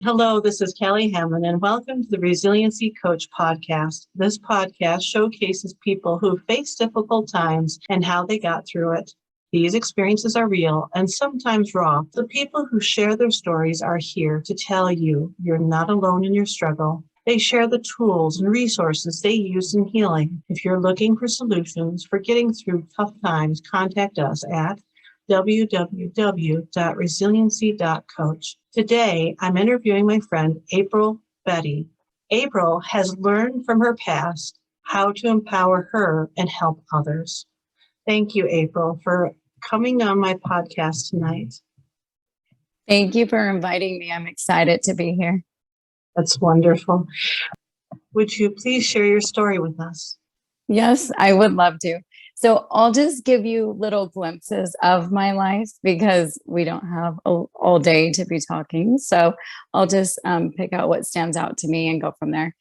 Hello, this is Kelly Hammond, and welcome to the Resiliency Coach podcast. This podcast showcases people who face difficult times and how they got through it. These experiences are real and sometimes raw. The people who share their stories are here to tell you you're not alone in your struggle. They share the tools and resources they use in healing. If you're looking for solutions for getting through tough times, contact us at www.resiliency.coach. Today, I'm interviewing my friend, April Betti. April has learned from her past how to empower her and help others. Thank you, April, for coming on my podcast tonight. Thank you for inviting me. I'm excited to be here. That's wonderful. Would you please share your story with us? Yes, I would love to. So I'll just give you little glimpses of my life because we don't have all day to be talking. So I'll just pick out what stands out to me and go from there.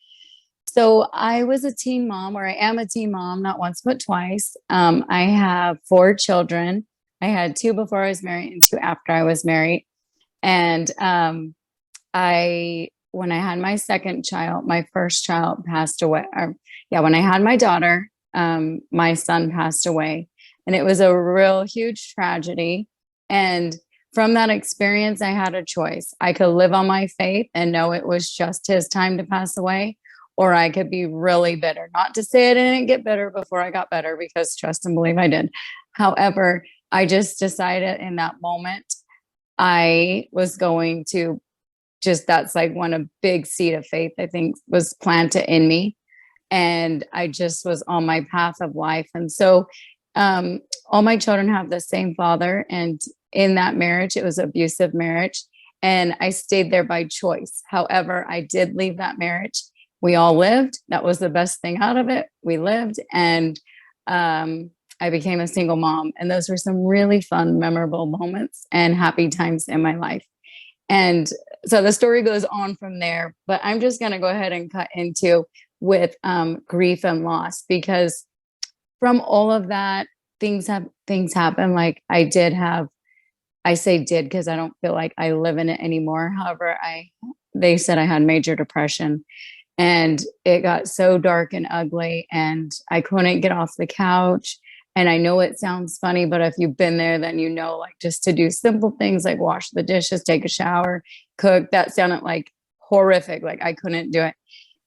So I was a teen mom, or I am a teen mom, not once, but twice. I have 4 children. I had 2 before I was married and 2 after I was married. And when I had my second child, my first child passed away. When I had my daughter, my son passed away, and it was a real huge tragedy. And from that experience, I had a choice. I could live on my faith and know it was just his time to pass away, or I could be really bitter. Not to say I didn't get better before I got better, because trust and believe I did. However, I just decided in that moment I was going to that's like a big seed of faith, I think, was planted in me. And I just was on my path of life. And so all my children have the same father. And in that marriage, it was an abusive marriage. And I stayed there by choice. However, I did leave that marriage. We all lived. That was the best thing out of it. We lived. And I became a single mom. And those were some really fun, memorable moments and happy times in my life. And so the story goes on from there, but I'm just going to go ahead and cut into with grief and loss, because from all of that, things happen. Like I say did because I don't feel like I live in it anymore. However, they said I had major depression, and it got so dark and ugly, and I couldn't get off the couch. And I know it sounds funny, but if you've been there, then you know, like, just to do simple things like wash the dishes, take a shower, cook, that sounded like horrific. Like I couldn't do it.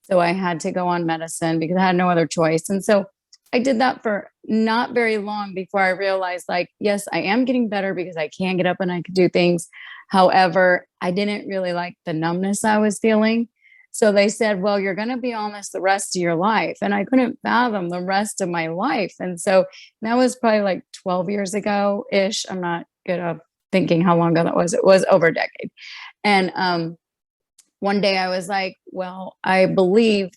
So I had to go on medicine because I had no other choice. And so I did that for not very long before I realized, like, yes, I am getting better because I can get up and I can do things. However, I didn't really like the numbness I was feeling. So they said, well, you're going to be on this the rest of your life. And I couldn't fathom the rest of my life. And so that was probably like 12 years ago ish. I'm not good at thinking how long ago that was. It was over a decade. And one day I was like, well, I believe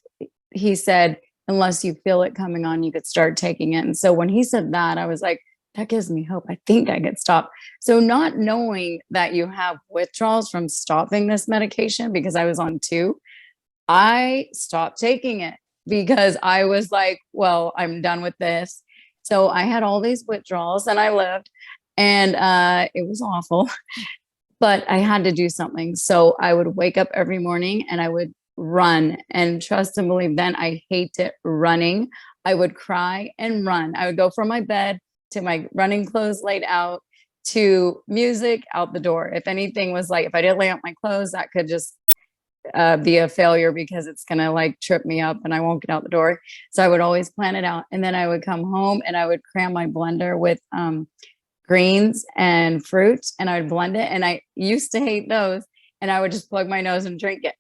he said, unless you feel it coming on, you could start taking it. And so when he said that, I was like, that gives me hope. I think I could stop. So not knowing that you have withdrawals from stopping this medication, because I was on 2, I stopped taking it because I was like, well, I'm done with this. So I had all these withdrawals and I lived, and it was awful, but I had to do something. So I would wake up every morning and I would run, and trust and believe, then I hated running. I would cry and run. I would go from my bed to my running clothes laid out to music out the door. If anything was like, if I didn't lay out my clothes, that could just be a failure because it's going to like trip me up and I won't get out the door. So I would always plan it out. And then I would come home and I would cram my blender with greens and fruit, and I would blend it. And I used to hate those, and I would just plug my nose and drink it.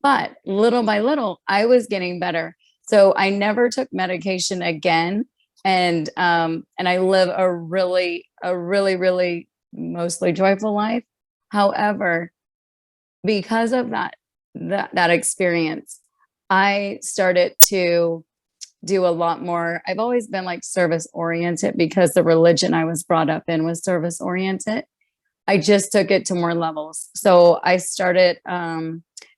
But little by little, I was getting better. So I never took medication again. And I live a really, really mostly joyful life. However, because of that experience, I started to do a lot more. I've always been like service oriented because the religion I was brought up in was service oriented. I just took it to more levels. So I started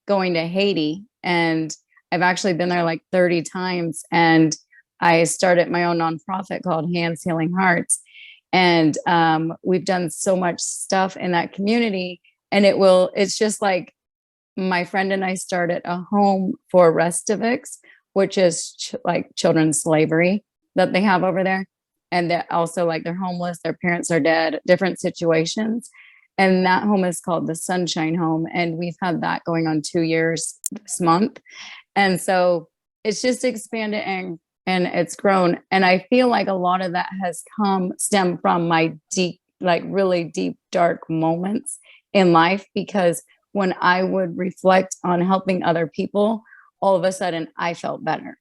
going to Haiti, and I've actually been there like 30 times. And I started my own nonprofit called Hands Healing Hearts. And we've done so much stuff in that community. And it's just like my friend and I started a home for restivics, which is like children's slavery that they have over there. And they're also like they're homeless, their parents are dead, different situations. And that home is called the Sunshine Home. And we've had that going on 2 years this month. And so it's just expanded and it's grown. And I feel like a lot of that has stemmed from my deep, like really deep, dark moments in life, because when I would reflect on helping other people, all of a sudden I felt better.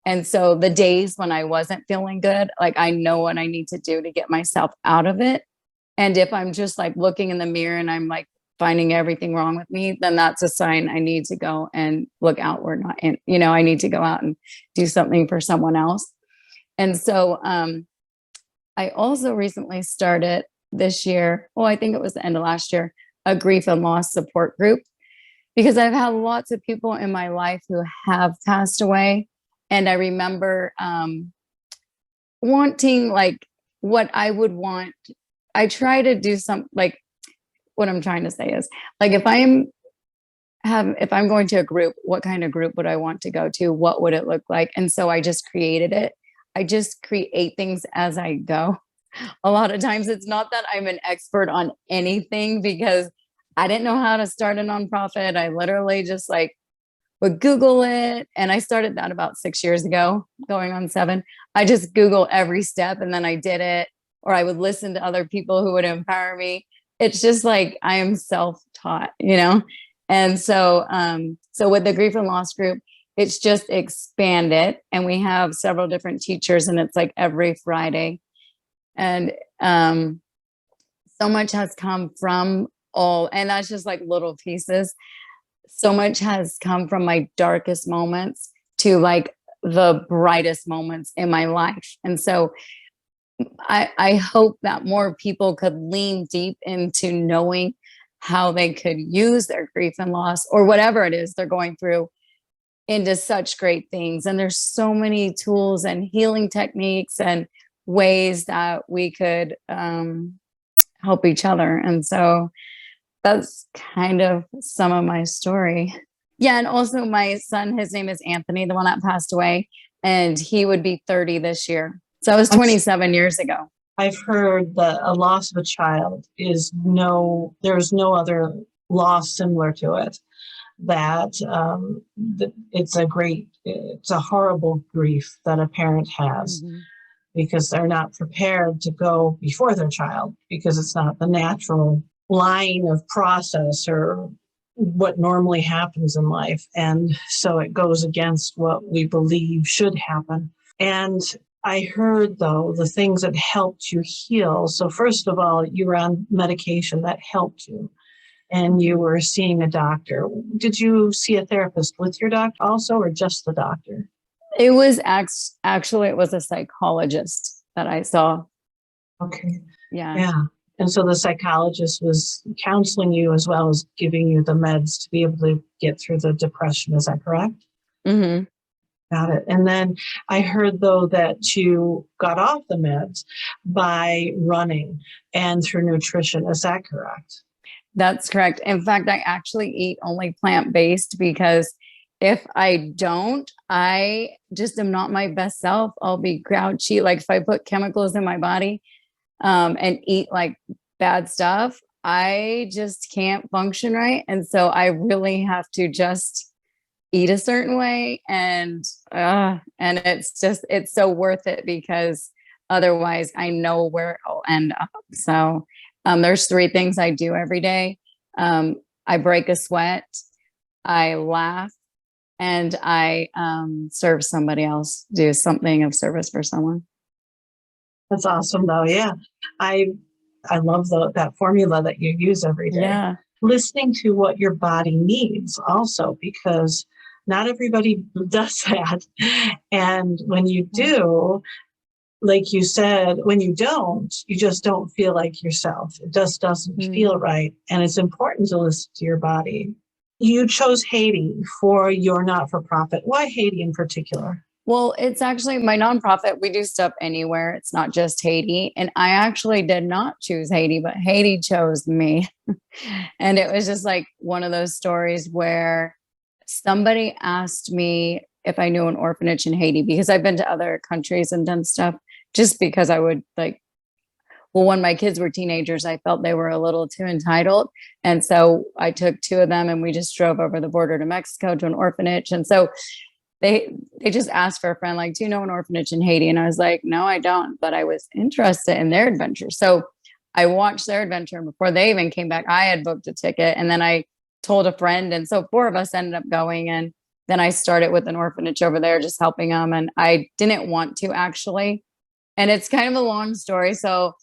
And so the days when I wasn't feeling good, like I know what I need to do to get myself out of it. And if I'm just like looking in the mirror and I'm like finding everything wrong with me, then that's a sign I need to go and look outward, not in, I need to go out and do something for someone else. And so I also recently started this year, well, I think it was the end of last year, a grief and loss support group, because I've had lots of people in my life who have passed away. And I remember wanting like what I would want. I try to do like what I'm trying to say is like if I'm going to a group, what kind of group would I want to go to? What would it look like? And so I just created it. I just create things as I go. A lot of times it's not that I'm an expert on anything, because I didn't know how to start a nonprofit. I literally just like would Google it. And I started that about 6 years ago, going on 7. I just Google every step and then I did it. Or I would listen to other people who would empower me. It's just like I am self-taught, And so so with the grief and loss group, it's just expanded, and we have several different teachers, and it's like every Friday. And so much has come from and that's just like little pieces. So much has come from my darkest moments to like the brightest moments in my life. And so I hope that more people could lean deep into knowing how they could use their grief and loss, or whatever it is they're going through, into such great things. And there's so many tools and healing techniques and ways that we could help each other. And so that's kind of some of my story. Yeah. And also my son, his name is Anthony, the one that passed away, and he would be 30 this year. So it was 27 years ago. I've heard that a loss of a child there's no other loss similar to it. That it's a horrible grief that a parent has, because they're not prepared to go before their child, because it's not the natural line of process or what normally happens in life. And so it goes against what we believe should happen. And I heard, though, the things that helped you heal. So first of all, you were on medication that helped you, and you were seeing a doctor. Did you see a therapist with your doctor also, or just the doctor? It was actually, it was a psychologist that I saw. Okay. Yeah. And so the psychologist was counseling you as well as giving you the meds to be able to get through the depression. Is that correct? Mm-hmm. Got it. And then I heard, though, that you got off the meds by running and through nutrition. Is that correct? That's correct. In fact, I actually eat only plant-based, because if I don't, I just am not my best self. I'll be grouchy. Like if I put chemicals in my body and eat like bad stuff, I just can't function right. And so I really have to just eat a certain way, and it's so worth it, because otherwise I know where it'll end up. So there's 3 things I do every day. I break a sweat, I laugh, and I serve somebody else, do something of service for someone. That's awesome, though. Yeah. I love that formula that you use every day. Yeah. Listening to what your body needs also, because not everybody does that. And when you do, like you said, when you don't, you just don't feel like yourself. It just doesn't feel right. And it's important to listen to your body. You chose Haiti for your not-for-profit. Why Haiti in particular? Well, it's actually my nonprofit. We do stuff anywhere. It's not just Haiti. And I actually did not choose Haiti, but Haiti chose me. And it was just like one of those stories where somebody asked me if I knew an orphanage in Haiti because I've been to other countries and done stuff just because I would like, well, when my kids were teenagers, I felt they were a little too entitled. And so I took two of them and we just drove over the border to Mexico to an orphanage. And so they just asked for a friend, like, do you know an orphanage in Haiti? And I was like, no, I don't, but I was interested in their adventure. So I watched their adventure. And before they even came back, I had booked a ticket. And then I told a friend. And so four of us ended up going. And then I started with an orphanage over there, just helping them. And I didn't want to actually. And it's kind of a long story. So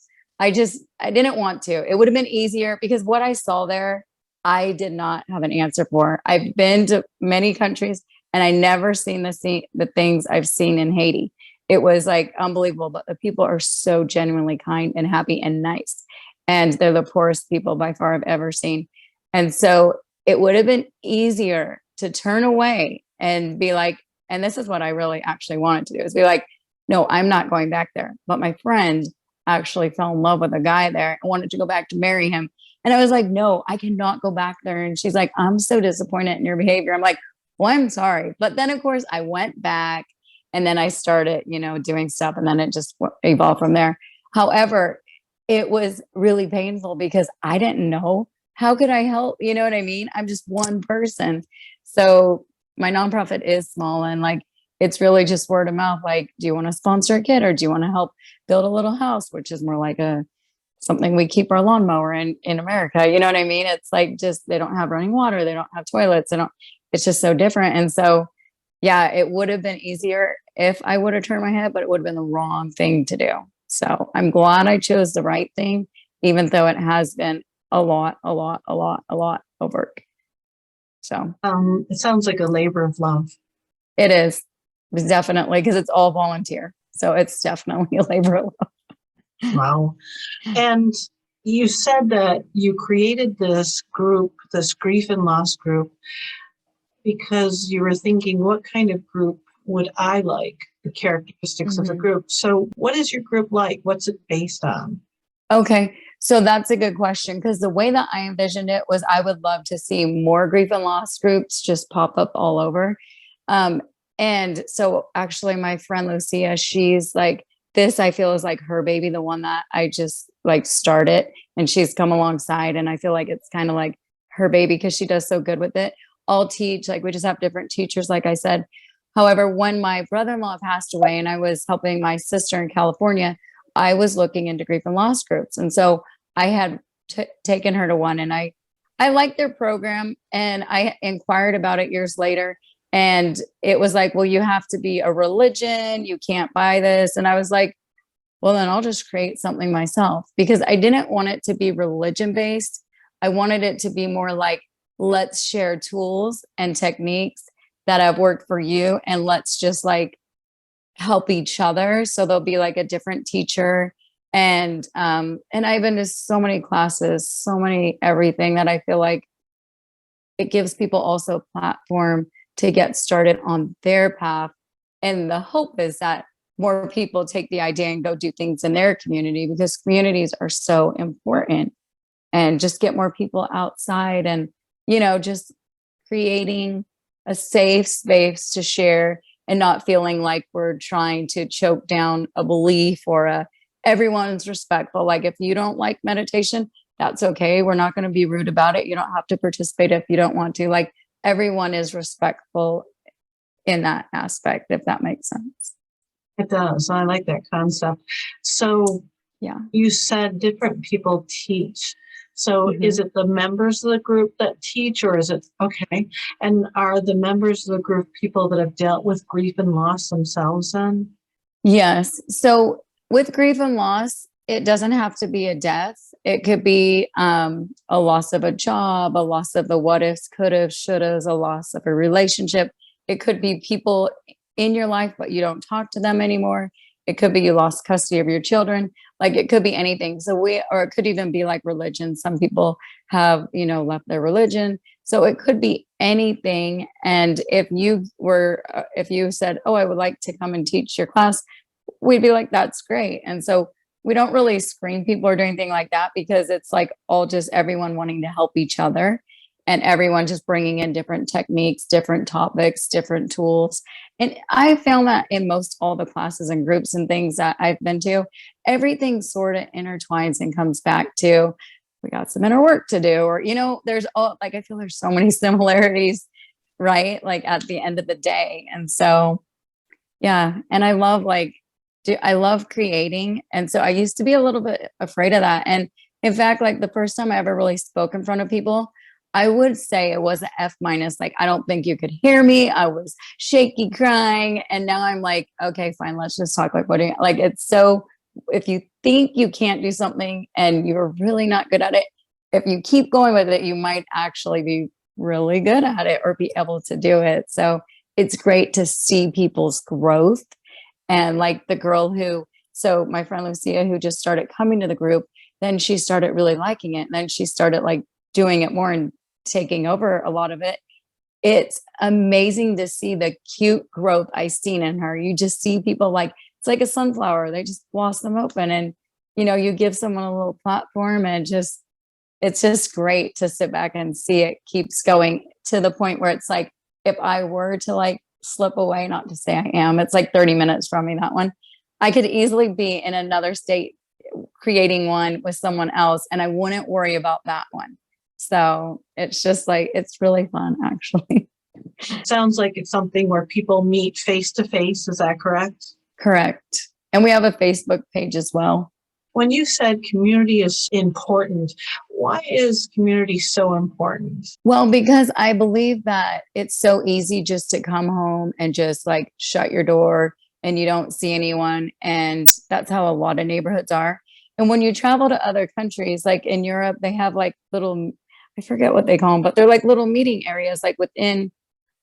I didn't want to. It would have been easier because what I saw there, I did not have an answer for. I've been to many countries and I never seen the things I've seen in Haiti. It was like unbelievable, but the people are so genuinely kind and happy and nice. And they're the poorest people by far I've ever seen. And so it would have been easier to turn away and be like, and this is what I really actually wanted to do is be like, no, I'm not going back there. But my friend actually fell in love with a guy there and wanted to go back to marry him. And I was like, no, I cannot go back there. And she's like, I'm so disappointed in your behavior. I'm like, well, I'm sorry. But then, of course, I went back and then I started, doing stuff and then it just evolved from there. However, it was really painful because I didn't know how could I help? You know what I mean? I'm just one person. So my nonprofit is small and like, it's really just word of mouth. Like, do you want to sponsor a kid or do you want to help build a little house, which is more like something we keep our lawnmower in America. You know what I mean? It's like just they don't have running water, they don't have toilets, it's just so different. And so yeah, it would have been easier if I would have turned my head, but it would have been the wrong thing to do. So I'm glad I chose the right thing, even though it has been a lot of work. So It sounds like a labor of love. it is definitely because it's all volunteer. So it's definitely a labor of love. Wow. And you said that you created this group, this grief and loss group, because you were thinking, what kind of group would I like? The characteristics of the group. So what is your group like? What's it based on? Okay. So that's a good question because the way that I envisioned it was I would love to see more grief and loss groups just pop up all over. And so actually my friend Lucia, she's like, this I feel is like her baby, the one that I just like started and she's come alongside. And I feel like it's kind of like her baby because she does so good with it. I'll teach, like we just have different teachers, like I said. However, when my brother-in-law passed away and I was helping my sister in California, I was looking into grief and loss groups. And so I had taken her to one and I liked their program and I inquired about it years later. And it was like, well, you have to be a religion. You can't buy this. And I was like, well, then I'll just create something myself because I didn't want it to be religion based. I wanted it to be more like, let's share tools and techniques that have worked for you. And let's just like help each other. So there'll be like a different teacher. And I've been to so many classes, so many everything that I feel like it gives people also a platform to get started on their path. And the hope is that more people take the idea and go do things in their community because communities are so important and just get more people outside and, just creating a safe space to share and not feeling like we're trying to choke down a belief or everyone's respectful. Like if you don't like meditation, that's okay. We're not going to be rude about it. You don't have to participate if you don't want to. Like everyone is respectful in that aspect, if that makes sense. It does. I like that concept. So yeah, you said different people teach. So is it the members of the group that teach or is it, okay. And are the members of the group people that have dealt with grief and loss themselves then? Yes. So with grief and loss, it doesn't have to be a death. It could be a loss of a job, a loss of the what ifs, could have, should have, a loss of a relationship. It could be people in your life, but you don't talk to them anymore. It could be you lost custody of your children. Like it could be anything. Or it could even be like religion. Some people have, left their religion. So it could be anything. And if you said, oh, I would like to come and teach your class, we'd be like, that's great. And so we don't really screen people or do anything like that, because it's like all just everyone wanting to help each other, and everyone just bringing in different techniques, different topics, different tools. And I found that in most all the classes and groups and things that I've been to, everything sort of intertwines and comes back to, we got some inner work to do, or, there's all, like, I feel there's so many similarities, right? Like at the end of the day. And so, yeah. And I love I love creating. And so I used to be a little bit afraid of that. And in fact, like the first time I ever really spoke in front of people, I would say it was an F minus. Like, I don't think you could hear me. I was shaky crying. And now I'm like, okay, fine. Let's just talk. Like, what do you like? It's so, if you think you can't do something and you're really not good at it, if you keep going with it, you might actually be really good at it or be able to do it. So it's great to see people's growth. And like the girl so my friend Lucia, who just started coming to the group, then she started really liking it. And then she started like doing it more and taking over a lot of it. It's amazing to see the cute growth I've seen in her. You just see people like, it's like a sunflower. They just blossom open, and, you give someone a little platform, and it's just great to sit back and see it keeps going to the point where it's like, if I were to like slip away, not to say I am, it's like 30 minutes from me, that one, I could easily be in another state creating one with someone else, and I wouldn't worry about that one. So it's just like, it's really fun, actually. Sounds like it's something where people meet face to face. Is that correct? Correct. And we have a Facebook page as well. When you said community is important, why is community so important? Well, because I believe that it's so easy just to come home and just like shut your door and you don't see anyone. And that's how a lot of neighborhoods are. And when you travel to other countries, like in Europe, they have like little, I forget what they call them, but they're like little meeting areas, like within,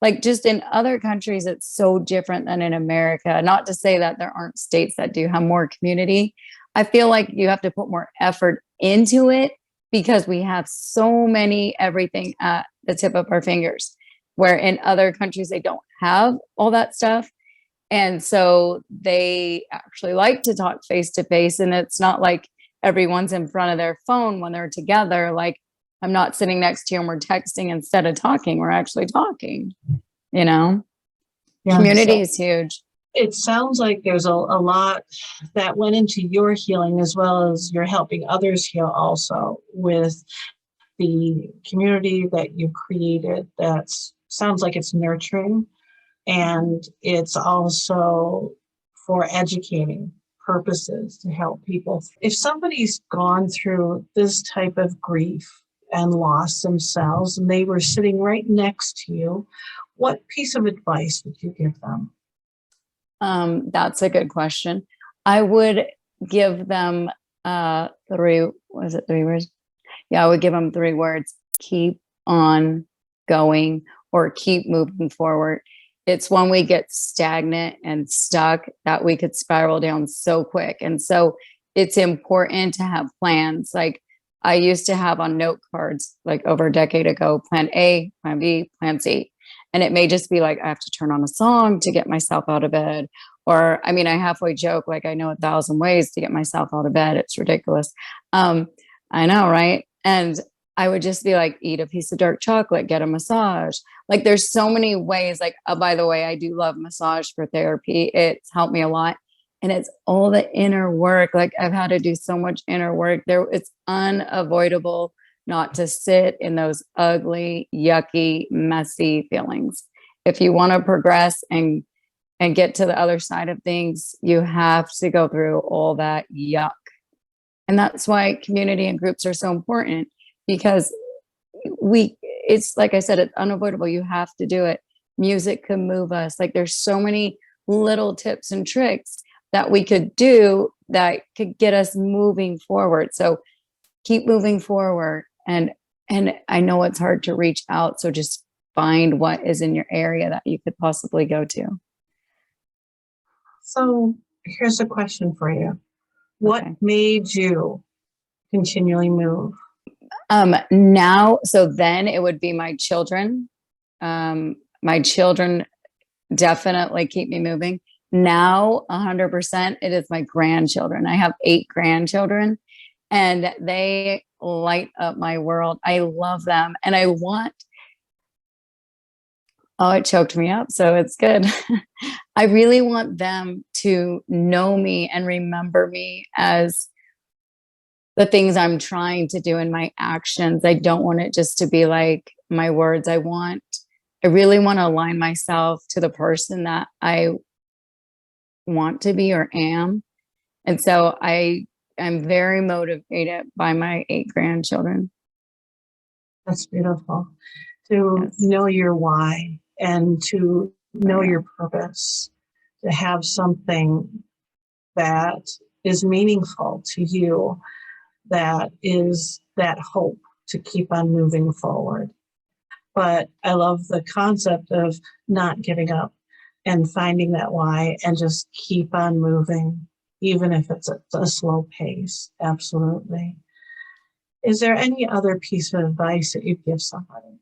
like just in other countries, it's so different than in America. Not to say that there aren't states that do have more community. I feel like you have to put more effort into it because we have so many everything at the tip of our fingers, where in other countries, they don't have all that stuff. And so they actually like to talk face to face. And it's not like everyone's in front of their phone when they're together. Like, I'm not sitting next to you and we're texting instead of talking. We're actually talking, Yeah, Community is huge. It sounds like there's a lot that went into your healing, as well as you're helping others heal also with the community that you created. That sounds like it's nurturing, and it's also for educating purposes to help people. If somebody's gone through this type of grief and lost themselves and they were sitting right next to you, what piece of advice would you give them? That's a good question. I would give them three words? Yeah, I would give them 3 words. Keep on going, or keep moving forward. It's when we get stagnant and stuck that we could spiral down so quick. And so it's important to have plans. Like I used to have on note cards, like over a decade ago, plan A, plan B, plan C. And it may just be like, I have to turn on a song to get myself out of bed. Or, I mean, I halfway joke, like I know 1,000 ways to get myself out of bed. It's ridiculous. I know, right? And I would just be like, eat a piece of dark chocolate, get a massage. Like there's so many ways. Like, oh, by the way, I do love massage for therapy. It's helped me a lot. And it's all the inner work. Like I've had to do so much inner work there. It's unavoidable not to sit in those ugly, yucky, messy feelings. If you want to progress and get to the other side of things, you have to go through all that yuck. And that's why community and groups are so important, because it's like I said, it's unavoidable. You have to do it. Music can move us. Like there's so many little tips and tricks that we could do that could get us moving forward. So keep moving forward. And I know it's hard to reach out. So just find what is in your area that you could possibly go to. So here's a question for you. What Okay. made you continually move? Now, so then it would be my children. My children definitely keep me moving. Now, 100%, it is my grandchildren. I have 8 grandchildren, and they light up my world. I love them, and I want. Oh, it choked me up, so it's good. I really want them to know me and remember me as the things I'm trying to do in my actions. I don't want it just to be like my words. I really want to align myself to the person that I want to be or am. And so I'm very motivated by my 8 grandchildren. That's beautiful. To Yes. know your why and to know Yeah. your purpose, to have something that is meaningful to you, that is that hope to keep on moving forward. But I love the concept of not giving up and finding that why and just keep on moving, even if it's a slow pace. Absolutely. Is there any other piece of advice that you'd give somebody?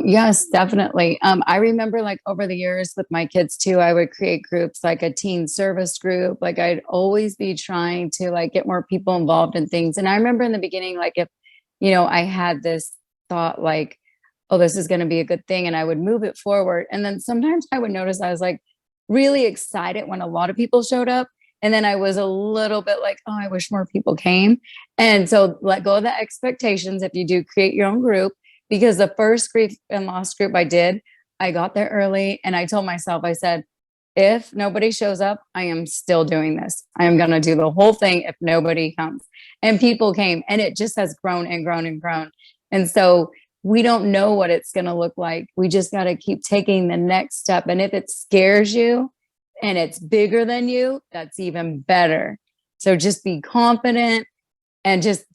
Yes, definitely. I remember like over the years with my kids too, I would create groups like a teen service group. Like I'd always be trying to like get more people involved in things. And I remember in the beginning, like if, I had this thought like, oh, this is going to be a good thing. And I would move it forward. And then sometimes I would notice I was like really excited when a lot of people showed up. And then I was a little bit like, oh, I wish more people came. And so let go of the expectations if you do create your own group, because the first grief and loss group I did, I got there early and I told myself, I said, if nobody shows up, I am still doing this. I am going to do the whole thing if nobody comes. And people came, and it just has grown and grown and grown. And so we don't know what it's going to look like. We just got to keep taking the next step. And if it scares you and it's bigger than you, that's even better. So just be confident and just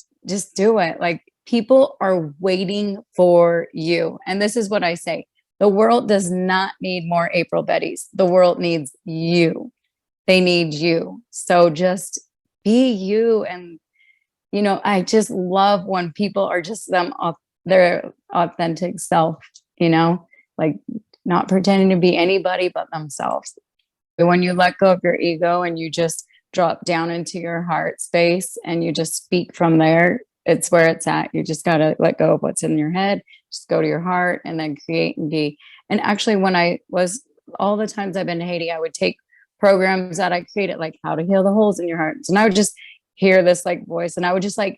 do it. Like people are waiting for you. And this is what I say. The world does not need more April Bettys. The world needs you. They need you. So just be you. And, I just love when people are just their authentic self, like not pretending to be anybody but themselves. When you let go of your ego and you just drop down into your heart space and you just speak from there, it's where it's at. You just got to let go of what's in your head, just go to your heart and then create and be. And actually, when I was all the times I've been to Haiti, I would take programs that I created, like how to heal the holes in your heart. And I would just hear this like voice and I would just like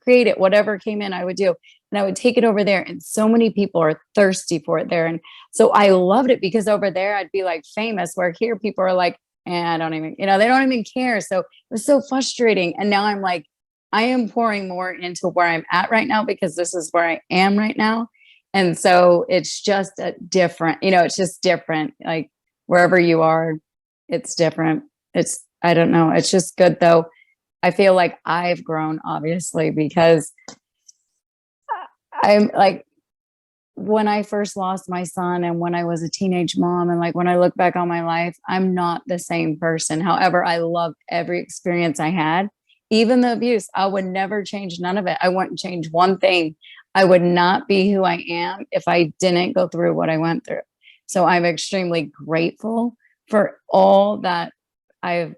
create it, whatever came in, I would do. And I would take it over there. And so many people are thirsty for it there. And so I loved it because over there I'd be like famous, where here people are like, I don't even, they don't even care. So it was so frustrating. And now I'm like, I am pouring more into where I'm at right now because this is where I am right now. And so it's just a different, it's just different. Like wherever you are, it's different. I don't know. It's just good though. I feel like I've grown obviously because I'm like, when I first lost my son and when I was a teenage mom and like when I look back on my life, I'm not the same person. However, I love every experience I had, even the abuse. I would never change none of it. I wouldn't change one thing. I would not be who I am if I didn't go through what I went through. So I'm extremely grateful for all that I've,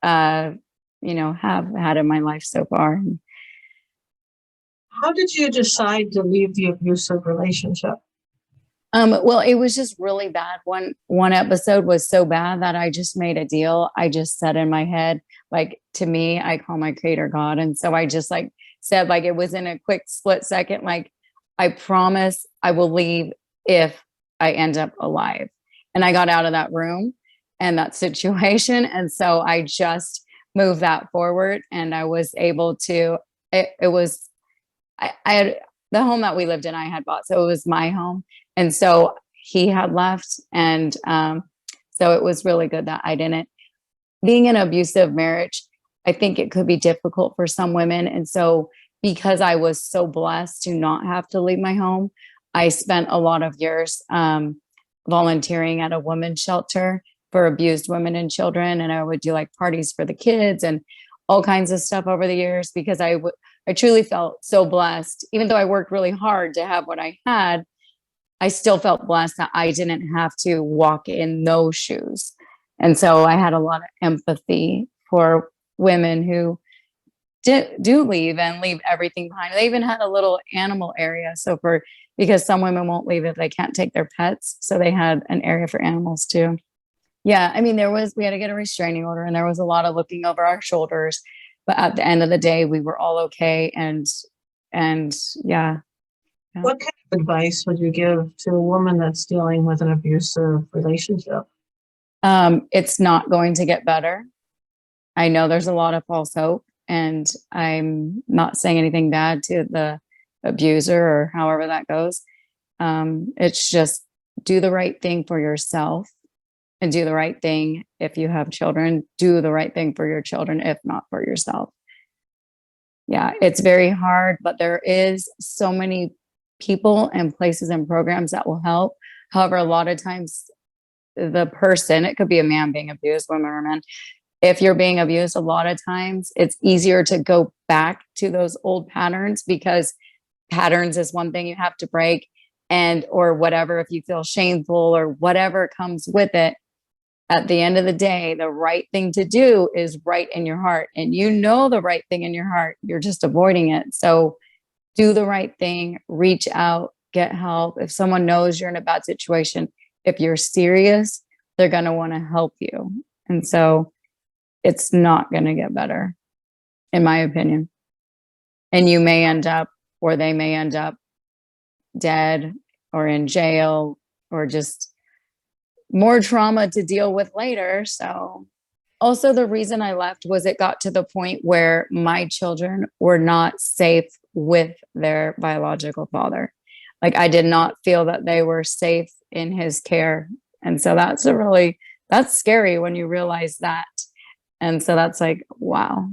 have had in my life so far. How did you decide to leave the abusive relationship? Well, it was just really bad. One episode was so bad that I just made a deal. I just said in my head, like to me, I call my creator God. And so I just like said, like it was in a quick split second, like I promise I will leave if I end up alive. And I got out of that room and that situation. And so I just moved that forward and I was able to, it was, I had the home that we lived in, I had bought. So it was my home. And so he had left. And so it was really good that I didn't. Being in an abusive marriage, I think it could be difficult for some women. And so because I was so blessed to not have to leave my home, I spent a lot of years volunteering at a women's shelter for abused women and children. And I would do like parties for the kids and all kinds of stuff over the years because I I truly felt so blessed. Even though I worked really hard to have what I had, I still felt blessed that I didn't have to walk in those shoes. And so I had a lot of empathy for women who do leave and leave everything behind. They even had a little animal area. So because some women won't leave if they can't take their pets. So they had an area for animals too. Yeah. I mean, we had to get a restraining order and there was a lot of looking over our shoulders, but at the end of the day, we were all okay. And yeah. What kind of advice would you give to a woman that's dealing with an abusive relationship? It's not going to get better. I know there's a lot of false hope, and I'm not saying anything bad to the abuser or however that goes. It's just do the right thing for yourself and do the right thing if you have children. Do the right thing for your children, if not for yourself. Yeah, it's very hard, but there is so many people and places and programs that will help. However, a lot of times the person, it could be a man being abused, women or men. If you're being abused, a lot of times it's easier to go back to those old patterns, because patterns is one thing you have to break, or whatever, if you feel shameful or whatever comes with it. At the end of the day, the right thing to do is right in your heart, and you know the right thing in your heart. You're just avoiding it. So do the right thing, reach out, get help. If someone knows you're in a bad situation, if you're serious, they're going to want to help you. And so it's not going to get better, in my opinion. And you may end up, or they may end up dead or in jail, or just more trauma to deal with later. So also the reason I left was it got to the point where my children were not safe with their biological father. Like, I did not feel that they were safe in his care. And so that's scary when you realize that. And so that's like, wow.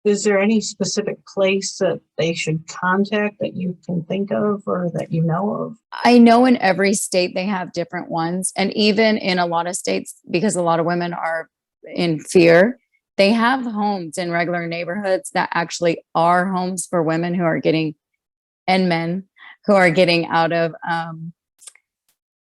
Is there any specific place that they should contact that you can think of or that you know of? I know in every state they have different ones. And even in a lot of states, because a lot of women are in fear, they have homes in regular neighborhoods that actually are homes for women who are getting, and men who are getting out of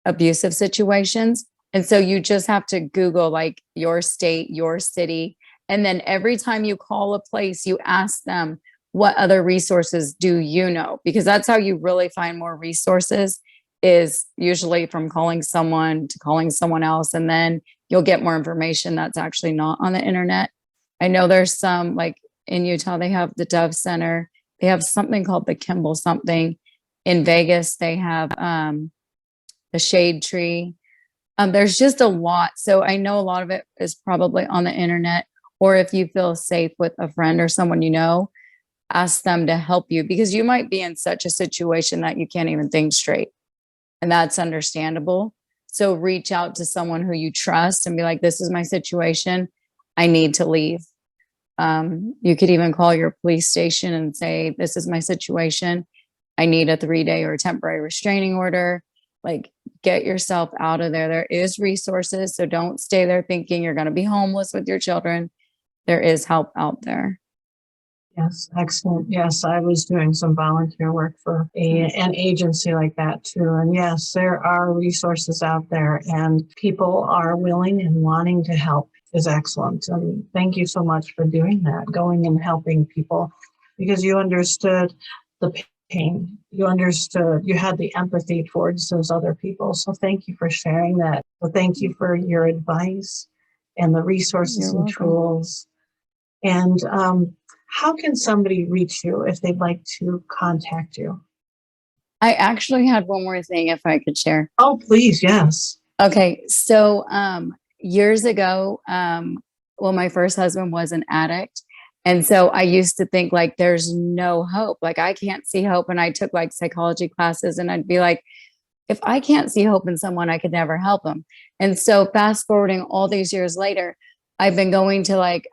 abusive situations. And so you just have to Google like your state, your city. And then every time you call a place, you ask them, what other resources do you know? Because that's how you really find more resources, is usually from calling someone to calling someone else. And then you'll get more information that's actually not on the internet. I know there's some, like in Utah, they have the Dove Center. They have something called the Kimball something. In Vegas, they have the Shade Tree. There's just a lot. So I know a lot of it is probably on the internet. Or if you feel safe with a friend or someone you know, ask them to help you, because you might be in such a situation that you can't even think straight. And that's understandable. So reach out to someone who you trust and be like, this is my situation. I need to leave. You could even call your police station and say, this is my situation. I need a 3-day or temporary restraining order. Like, get yourself out of there. There is resources. So don't stay there thinking you're going to be homeless with your children. There is help out there. Yes, excellent. Yes, I was doing some volunteer work for an agency like that too. And yes, there are resources out there, and people are willing and wanting to help is excellent. And thank you so much for doing that, going and helping people, because you understood the pain. You understood, you had the empathy towards those other people. So thank you for sharing that. So thank you for your advice and the resources and tools. And how can somebody reach you if they'd like to contact you? I actually had one more thing, if I could share. Oh, please. Yes. Okay. So years ago, well, my first husband was an addict. And so I used to think like, there's no hope. Like, I can't see hope. And I took like psychology classes, and I'd be like, if I can't see hope in someone, I could never help them. And so fast forwarding all these years later, I've been going to like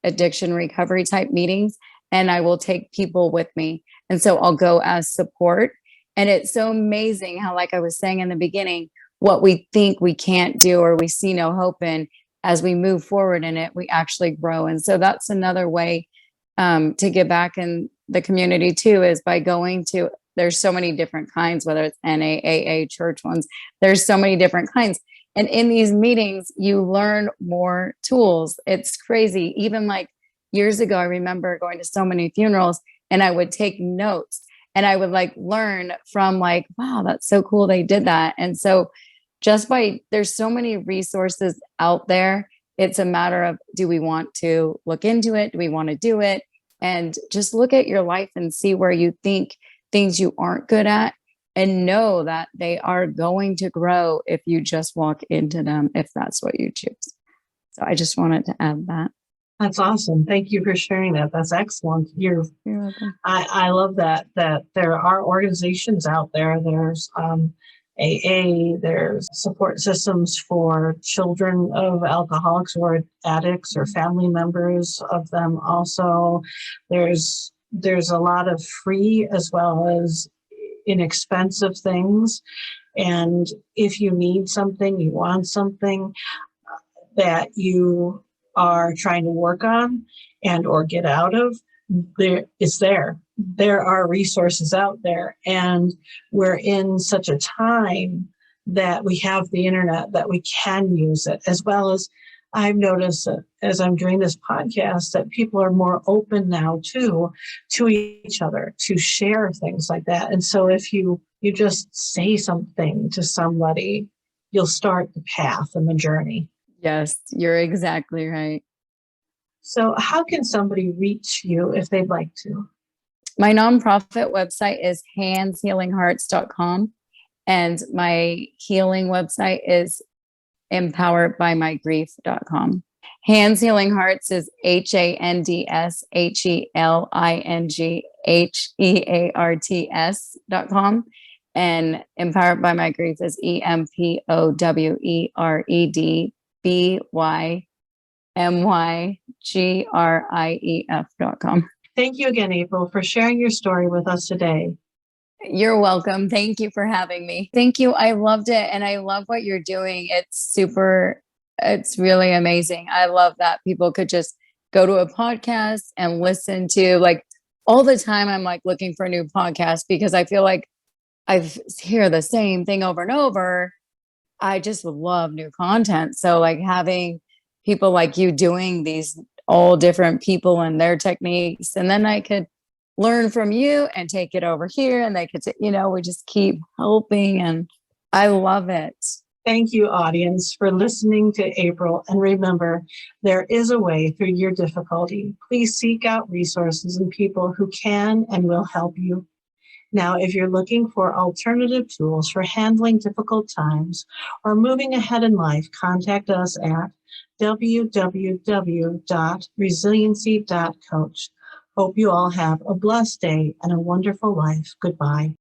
addiction recovery type meetings, and I will take people with me. And so I'll go as support. And it's so amazing how, like I was saying in the beginning, what we think we can't do or we see no hope in, as we move forward in it, we actually grow. And so that's another way to give back in the community too is by going to, there's so many different kinds, whether it's NAAA, church ones, there's so many different kinds. And in these meetings, you learn more tools. It's crazy. Even like years ago, I remember going to so many funerals and I would take notes and I would like learn from like, wow, that's so cool. They did that. And so just by, there's so many resources out there. It's a matter of, do we want to look into it? Do we want to do it? And just look at your life and see where you think things you aren't good at, and know that they are going to grow if you just walk into them, if that's what you choose. So I just wanted to add that. That's awesome. Thank you for sharing that. That's excellent. You're welcome. I love that there are organizations out there. There's AA, there's support systems for children of alcoholics or addicts or family members of them also. There's a lot of free as well as inexpensive things. And if you need something, you want something that you are trying to work on and or get out of, there are resources out there. And we're in such a time that we have the internet that we can use it, as well as I've noticed that as I'm doing this podcast that people are more open now to each other, to share things like that. And so if you just say something to somebody, you'll start the path and the journey. Yes, you're exactly right. So how can somebody reach you if they'd like to? My nonprofit website is handshealinghearts.com. And my healing website is empoweredbymygrief.com. Hands Healing Hearts is HANDSHELINGHEARTS.com. And Empowered by My Grief is EMPOWEREDBYMYGRIEF.com. Thank you again, April, for sharing your story with us today. You're welcome. Thank you for having me. Thank you. I loved it. And I love what you're doing. It's really amazing. I love that people could just go to a podcast and listen to, like, all the time. I'm like looking for a new podcast because I feel like I hear the same thing over and over. I just love new content. So like having people like you doing these, all different people and their techniques, and then I could learn from you and take it over here, and they could, we just keep helping, and I love it. Thank you, audience, for listening to April. And remember, there is a way through your difficulty. Please seek out resources and people who can and will help you. Now, if you're looking for alternative tools for handling difficult times or moving ahead in life, contact us at www.resiliency.coach. Hope you all have a blessed day and a wonderful life. Goodbye.